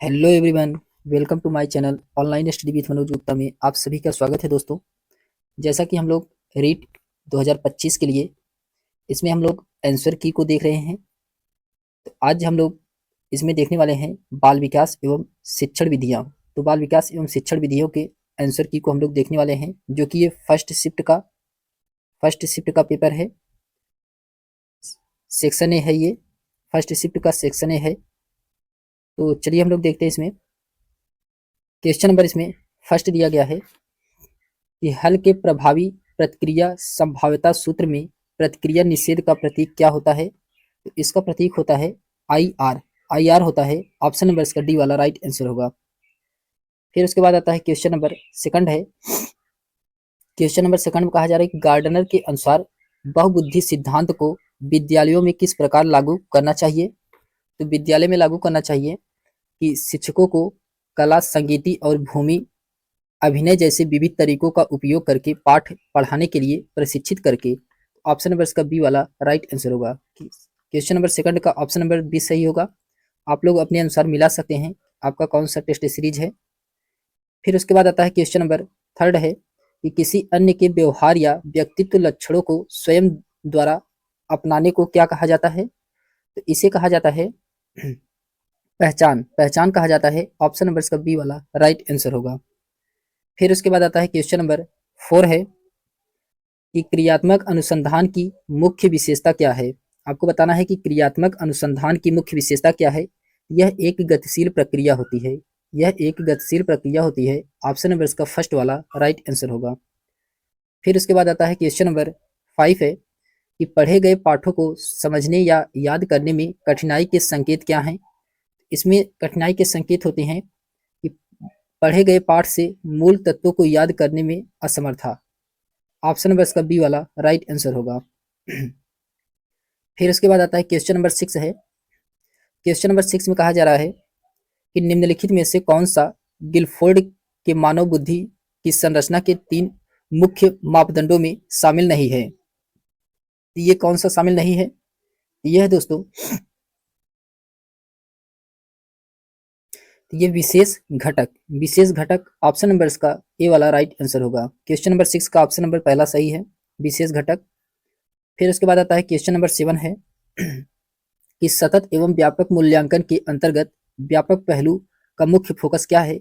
Hello everyone, welcome to my channel online study with Manoj Gupta में आप सभी का स्वागत है दोस्तों। जैसा कि हम लोग रीट 2025 के लिए इसमें हम लोग आंसर की को देख रहे हैं। तो आज हम लोग इसमें देखने वाले हैं बाल विकास एवं शिक्षण विधियाँ। तो बाल विकास एवं शिक्षण विधियों के आंसर की को हम लोग देखने वाले हैं, जो कि ये फर्स्ट शिफ्ट का पेपर है। सेक्शन ए है, ये फर्स्ट शिफ्ट का सेक्शन ए है। तो चलिए हम लोग देखते हैं इसमें क्वेश्चन नंबर। इसमें फर्स्ट दिया गया है कि हल के प्रभावी प्रतिक्रिया संभाव्यता सूत्र में प्रतिक्रिया निषेध का प्रतीक क्या होता है। तो इसका प्रतीक होता है IR। IR होता है ऑप्शन नंबर इसका डी वाला राइट आंसर होगा। फिर उसके बाद आता है क्वेश्चन नंबर सेकंड है। क्वेश्चन नंबर सेकंड में कहा जा रहा है कि गार्डनर के अनुसार बहुबुद्धि सिद्धांत को विद्यालयों में किस प्रकार लागू करना चाहिए। तो विद्यालय में लागू करना चाहिए कि शिक्षकों को कला, संगीति और भूमि अभिनय जैसे विविध तरीकों का उपयोग करके पाठ पढ़ाने के लिए प्रशिक्षित करके। ऑप्शन नंबर इसका बी वाला राइट आंसर होगा। क्वेश्चन नंबर सेकंड का ऑप्शन नंबर बी सही होगा। आप लोग अपने अनुसार मिला सकते हैं आपका कौन सा टेस्ट सीरीज है। फिर उसके बाद आता है क्वेश्चन नंबर थर्ड है कि किसी अन्य के व्यवहार या व्यक्तित्व लक्षणों को स्वयं द्वारा अपनाने को क्या कहा जाता है। तो इसे कहा जाता है पहचान। पहचान कहा जाता है। ऑप्शन नंबर इसका बी वाला राइट आंसर होगा। फिर उसके बाद आता है क्वेश्चन नंबर 4 है कि क्रियात्मक अनुसंधान की मुख्य विशेषता क्या है। आपको बताना है कि क्रियात्मक अनुसंधान की मुख्य विशेषता क्या है। यह एक गतिशील प्रक्रिया होती है। यह एक गतिशील प्रक्रिया होती है। ऑप्शन नंबर इसका फर्स्ट वाला राइट आंसर होगा। फिर उसके बाद आता है क्वेश्चन नंबर 5 है कि पढ़े गए पाठों को समझने या याद करने में कठिनाई के संकेत क्या हैं। इसमें कठिनाई के संकेत होते हैं कि पढ़े गए पाठ से मूल तत्वों को याद करने में असमर्था। ऑप्शन नंबर इसका बी वाला राइट आंसर होगा। फिर उसके बाद आता है क्वेश्चन नंबर 6 है। क्वेश्चन नंबर 6 में कहा जा रहा है कि निम्नलिखित में से कौन सा गिलफोर्ड के मानव बुद्धि की संरचना के 3 मुख्य मापदंडों में शामिल नहीं है। ये कौन सा शामिल नहीं है। यह है दोस्तों, ये विशेष घटक ऑप्शन नंबर इसका ए वाला राइट आंसर होगा। क्वेश्चन नंबर 6 का ऑप्शन नंबर पहला सही है, विशेष घटक। फिर उसके बाद आता है क्वेश्चन नंबर 7 है कि सतत एवं व्यापक मूल्यांकन के अंतर्गत व्यापक पहलू का मुख्य फोकस क्या है।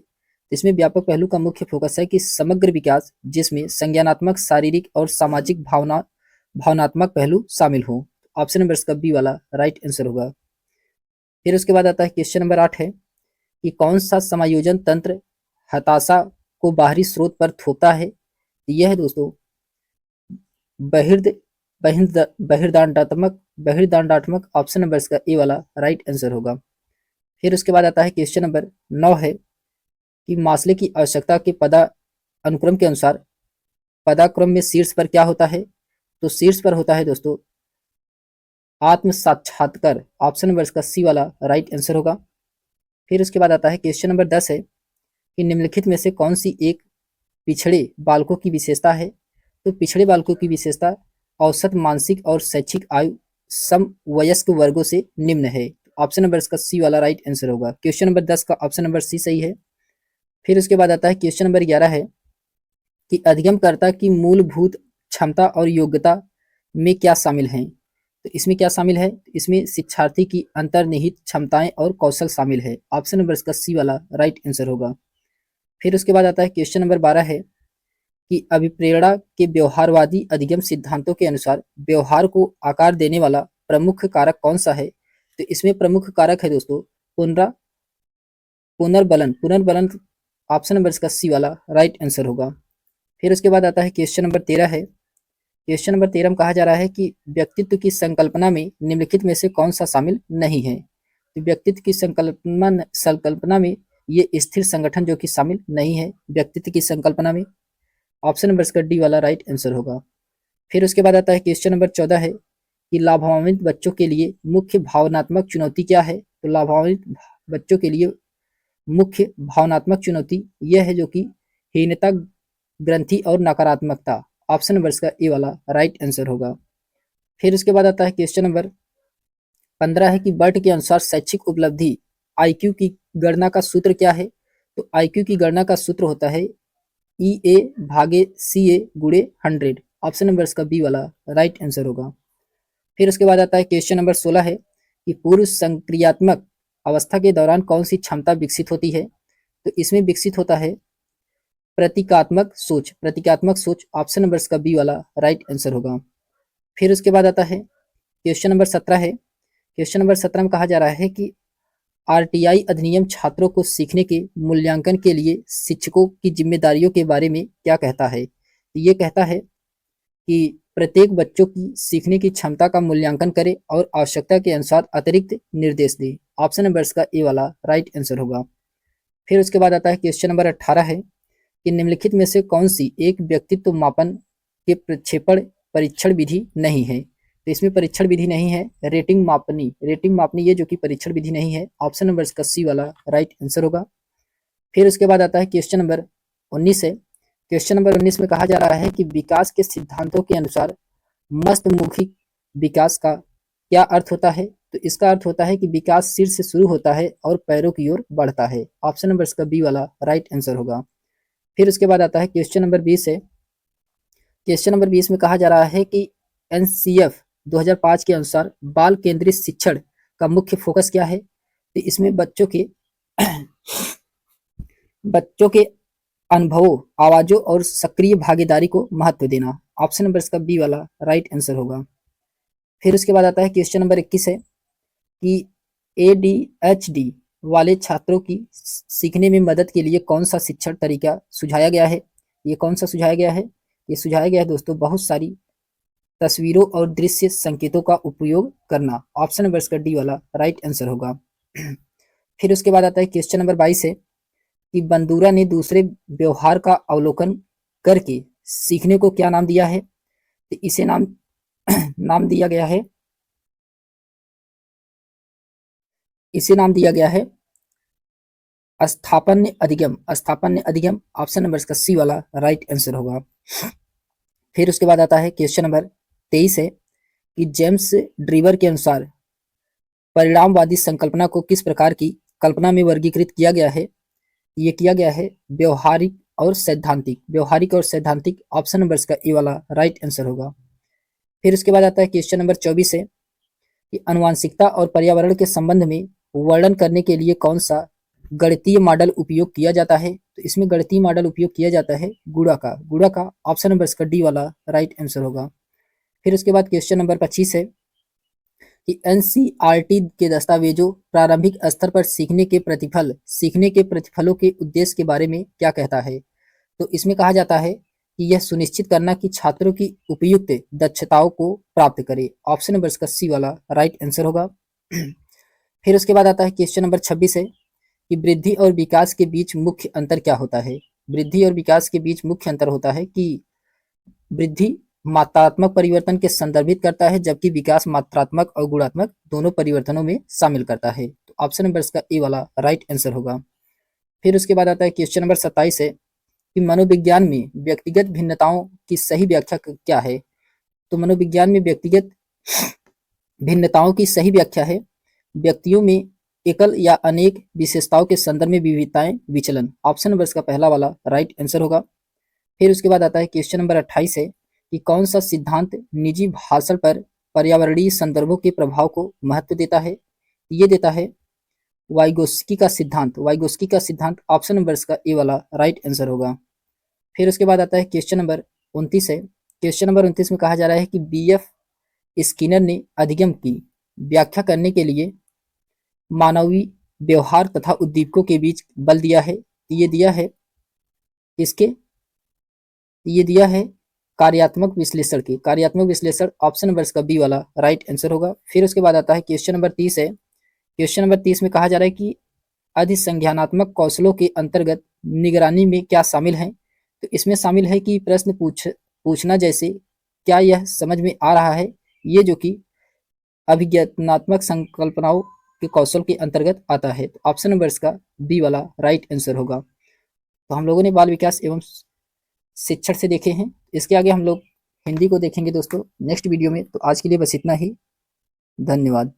इसमें व्यापक पहलू का मुख्य फोकस है कि समग्र विकास, जिसमें संज्ञानात्मक, शारीरिक और सामाजिक भावनात्मक पहलू शामिल हो। ऑप्शन नंबर इसका बी वाला राइट आंसर होगा। फिर उसके बाद आता है क्वेश्चन नंबर 8 है कि कौन सा समायोजन तंत्र हताशा को बाहरी स्रोत पर थोपता है। यह है दोस्तों बहिर्दांडात्मक। ऑप्शन नंबर इसका ए वाला राइट आंसर होगा। फिर उसके बाद आता है क्वेश्चन नंबर 9 है कि मास्ले की आवश्यकता के अनुक्रम के अनुसार पदाक्रम में शीर्ष पर क्या होता है। तो शीर्ष पर होता है दोस्तों आत्म साक्षात्कार। ऑप्शन नंबर इसका सी वाला राइट आंसर होगा। फिर उसके बाद आता है क्वेश्चन नंबर 10 है कि निम्नलिखित में से कौन सी एक पिछड़े बालकों की विशेषता है। तो पिछड़े बालकों की विशेषता औसत मानसिक और शैक्षिक आयु समवयस्क वर्गों से निम्न है। ऑप्शन नंबर इसका सी वाला राइट आंसर होगा। क्वेश्चन नंबर 10 का ऑप्शन नंबर सी सही है। फिर उसके बाद आता है क्वेश्चन नंबर 11 है कि अधिगमकर्ता की मूलभूत क्षमता और योग्यता में क्या शामिल है। तो इसमें क्या शामिल है। इसमें शिक्षार्थी की अंतर्निहित क्षमताएं और कौशल शामिल है। ऑप्शन नंबर इसका सी वाला राइट आंसर होगा। फिर उसके बाद आता है क्वेश्चन नंबर 12 है कि अभिप्रेरणा के व्यवहारवादी अधिगम सिद्धांतों के अनुसार व्यवहार को आकार देने वाला प्रमुख कारक कौन सा है। तो इसमें प्रमुख कारक है दोस्तों पुनर्बलन। ऑप्शन नंबर इसका सी वाला राइट आंसर होगा। फिर उसके बाद आता है क्वेश्चन नंबर 13 है। क्वेश्चन नंबर 13 में कहा जा रहा है कि व्यक्तित्व की संकल्पना में निम्नलिखित में से कौन सा शामिल नहीं है। तो व्यक्तित्व की संकल्पना में ये स्थिर संगठन जो कि शामिल नहीं है व्यक्तित्व की संकल्पना में। ऑप्शन नंबर इसका डी वाला राइट आंसर होगा। फिर उसके बाद आता है क्वेश्चन नंबर 14 है कि लाभान्वित बच्चों के लिए मुख्य भावनात्मक चुनौती क्या है। तो लाभान्वित बच्चों के लिए मुख्य भावनात्मक चुनौती यह है जो कि हीनता ग्रंथि और नकारात्मकता। ऑप्शन नंबर इसका ए वाला राइट आंसर होगा। फिर उसके बाद आता है क्वेश्चन नंबर 15 है कि बर्ट के अनुसार शैक्षिक उपलब्धि आईक्यू की गणना का सूत्र क्या है? तो आईक्यू की गणना का सूत्र होता है EA भागे CA गुणे 100। ऑप्शन नंबर इसका बी वाला राइट आंसर होगा। फिर उसके बाद आता है क्वेश्चन नंबर 16 है कि पूर्व संक्रियात्मक अवस्था के दौरान कौन सी क्षमता विकसित होती है? तो इसमें विकसित होता है प्रतीकात्मक सोच। प्रतीकात्मक सोच ऑप्शन नंबर इसका बी वाला राइट आंसर होगा। फिर उसके बाद आता है क्वेश्चन नंबर 17 है। क्वेश्चन नंबर 17 में कहा जा रहा है कि आरटीआई अधिनियम छात्रों को सीखने के मूल्यांकन के लिए शिक्षकों की जिम्मेदारियों के बारे में क्या कहता है? ये कहता है कि प्रत्येक बच्चों की सीखने की क्षमता का मूल्यांकन करे और आवश्यकता के अनुसार अतिरिक्त निर्देश दे। ऑप्शन नंबर इसका ए वाला राइट आंसर होगा। फिर उसके बाद आता है क्वेश्चन नंबर 18 है कि निम्नलिखित में से कौन सी एक व्यक्तित्व मापन के प्रक्षेपण परीक्षण विधि नहीं है? तो इसमें परीक्षण विधि नहीं है रेटिंग मापनी ये जो कि परीक्षण विधि नहीं है। ऑप्शन नंबर इसका सी वाला राइट आंसर होगा। फिर उसके बाद आता है क्वेश्चन नंबर 19 है। क्वेश्चन नंबर 19 में कहा जा रहा है कि विकास के सिद्धांतों के अनुसार मस्तमुखी विकास का क्या अर्थ होता है? तो इसका अर्थ होता है कि विकास सिर से शुरू होता है और पैरों की ओर बढ़ता है। ऑप्शन नंबर इसका बी वाला राइट आंसर होगा। फिर उसके बाद आता है क्वेश्चन नंबर 20 है। क्वेश्चन नंबर 20 में कहा जा रहा है कि एनसीएफ 2005 के अनुसार बाल केंद्रित शिक्षण का मुख्य फोकस क्या है? तो इसमें बच्चों के अनुभवों, आवाजों और सक्रिय भागीदारी को महत्व देना। ऑप्शन नंबर इसका बी वाला राइट आंसर होगा। फिर उसके बाद आता है क्वेश्चन नंबर 21 है कि ADHD वाले छात्रों की सीखने में मदद के लिए कौन सा शिक्षण तरीका सुझाया गया है? ये कौन सा सुझाया गया है? ये सुझाया गया है दोस्तों बहुत सारी तस्वीरों और दृश्य संकेतों का उपयोग करना। ऑप्शन नंबर इसका डी वाला राइट आंसर होगा। फिर उसके बाद आता है क्वेश्चन नंबर 22 है कि बंदूरा ने दूसरे व्यवहार का अवलोकन करके सीखने को क्या नाम दिया है? तो इसे नाम दिया गया है स्थापन्य अधिगम। ऑप्शन नंबर इसका सी वाला राइट आंसर होगा। फिर उसके बाद आता है क्वेश्चन नंबर 23 है कि जेम्स ड्रीवर के अनुसार परिणामवादी संकल्पना को किस प्रकार की कल्पना में वर्गीकृत किया गया है? ये किया गया है व्यवहारिक और सैद्धांतिक। ऑप्शन नंबर इसका ए वाला राइट आंसर होगा। फिर उसके बाद आता है क्वेश्चन नंबर 24 है कि आनुवंशिकता और पर्यावरण के संबंध में वर्णन करने के लिए कौन सा गणितीय मॉडल उपयोग किया जाता है? तो इसमें गणितीय मॉडल उपयोग किया जाता है गुणा का। ऑप्शन नंबर इसका डी वाला राइट आंसर होगा। फिर उसके बाद क्वेश्चन नंबर 25 है कि एनसीईआरटी के दस्तावेजों प्रारंभिक स्तर पर सीखने के प्रतिफलों के उद्देश्य के बारे में क्या कहता है? तो इसमें कहा जाता है कि यह सुनिश्चित करना कि छात्रों की उपयुक्त दक्षताओं को प्राप्त करे। ऑप्शन नंबर इसका सी वाला राइट आंसर होगा। फिर उसके बाद आता है क्वेश्चन नंबर 26 है कि वृद्धि और विकास के बीच मुख्य अंतर क्या होता है? वृद्धि और विकास के बीच मुख्य अंतर होता है कि वृद्धि मात्रात्मक परिवर्तन के संदर्भित करता है जबकि विकास मात्रात्मक और गुणात्मक दोनों परिवर्तनों में शामिल करता है। तो ऑप्शन नंबर इसका ए वाला राइट आंसर होगा। फिर उसके बाद आता है क्वेश्चन नंबर 27 है कि मनोविज्ञान में व्यक्तिगत भिन्नताओं की सही व्याख्या क्या है? तो मनोविज्ञान में व्यक्तिगत भिन्नताओं की सही व्याख्या है व्यक्तियों में एकल या अनेक विशेषताओं के संदर्भ में विविधताएं विचलन। ऑप्शन नंबर इसका पहला वाला राइट आंसर होगा। फिर उसके बाद आता है क्वेश्चन नंबर 28 है कि कौन सा सिद्धांत निजी भाषण पर पर्यावरणीय संदर्भों के प्रभाव को महत्व देता है? ये देता है वाइगोस्की का सिद्धांत। ऑप्शन नंबर इसका ए वाला राइट आंसर होगा। फिर उसके बाद आता है क्वेश्चन नंबर 29 है। क्वेश्चन नंबर 29 में कहा जा रहा है कि BF स्किनर ने अधिगम की व्याख्या करने के लिए मानवीय व्यवहार तथा उद्दीपकों के बीच बल दिया है। ये दिया है कार्यात्मक विश्लेषण। ऑप्शन नंबर इसका बी वाला राइट आंसर होगा। फिर उसके बाद आता है क्वेश्चन नंबर 30 है। क्वेश्चन नंबर 30 में कहा जा रहा है कि अधिसंज्ञानात्मक कौशलों के अंतर्गत निगरानी में क्या शामिल है? तो इसमें शामिल है कि प्रश्न पूछना जैसे क्या यह समझ में आ रहा है, ये जो कि अभिज्ञानात्मक संकल्पनाओं के कौशल के अंतर्गत आता है। तो ऑप्शन नंबर इसका बी वाला राइट आंसर होगा। तो हम लोगों ने बाल विकास एवं शिक्षण से देखे हैं। इसके आगे हम लोग हिंदी को देखेंगे दोस्तों नेक्स्ट वीडियो में। तो आज के लिए बस इतना ही। धन्यवाद।